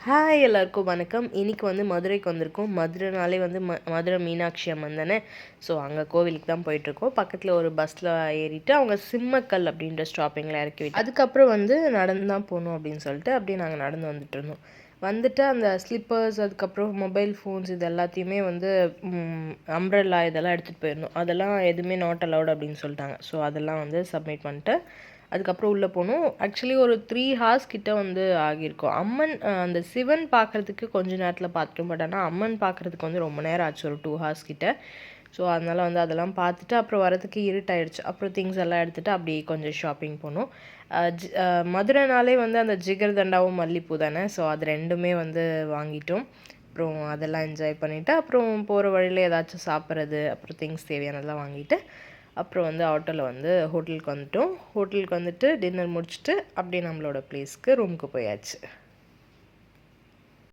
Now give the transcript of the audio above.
Hi எல்லாருக்கும் வணக்கம். இன்றைக்கி வந்து மதுரைக்கு வந்திருக்கோம். மதுரைனாலே வந்து மதுரை மீனாட்சி அம்மன் தானே. ஸோ அங்கே கோவிலுக்கு தான் போயிட்டுருக்கோம். பக்கத்தில் ஒரு பஸ்ஸில் ஏறிட்டு அவங்க சிம்மக்கல் அப்படின்ற ஸ்டாப்பிங்கில் இறக்கி விட்டு அதுக்கப்புறம் வந்து நடந்து தான் போகணும் அப்படின்னு சொல்லிட்டு அப்படியே நாங்கள் நடந்து வந்துட்டு இருந்தோம். வந்துட்டு அந்த ஸ்லிப்பர்ஸ், அதுக்கப்புறம் மொபைல் ஃபோன்ஸ் இது எல்லாத்தையுமே வந்து அம்ப்ரெல்லா இதெல்லாம் எடுத்துகிட்டு போயிருந்தோம். அதெல்லாம் எதுவுமே நாட் அலவுட் அப்படின்னு சொல்லிட்டாங்க. ஸோ அதெல்லாம் வந்து சப்மிட் பண்ணிட்டு அதுக்கப்புறம் உள்ளே போனோம். ஆக்சுவலி ஒரு 3 ஹார்ஸ் கிட்ட வந்து ஆகியிருக்கும். அம்மன் அந்த சிவன் பார்க்குறதுக்கு கொஞ்ச நேரத்தில் பார்த்துட்டோம். பட் ஆனால் அம்மன் பார்க்குறதுக்கு வந்து ரொம்ப நேரம் ஆச்சு, ஒரு 2 ஹார்ஸ் கிட்ட. ஸோ அதனால் வந்து அதெல்லாம் பார்த்துட்டு அப்புறம் வரதுக்கு இருட்டாயிடுச்சு. அப்புறம் திங்ஸ் எல்லாம் எடுத்துகிட்டு அப்படியே கொஞ்சம் ஷாப்பிங் போனோம். மதுரைனாலே வந்து அந்த ஜிகர் தண்டாவும் மல்லிப்பூ தானே. ஸோ அது ரெண்டுமே வந்து வாங்கிட்டோம். அப்புறம் அதெல்லாம் என்ஜாய் பண்ணிவிட்டு அப்புறம் போகிற வழியில் ஏதாச்சும் சாப்பிட்றது, அப்புறம் திங்ஸ் தேவையானதெல்லாம் வாங்கிட்டு அப்புறம் வந்து ஆட்டோவில் வந்து ஹோட்டலுக்கு வந்துட்டோம். ஹோட்டலுக்கு வந்துட்டு டின்னர் முடிச்சுட்டு அப்படியே நம்மளோட பிளேஸ்க்கு ரூமுக்கு போயாச்சு.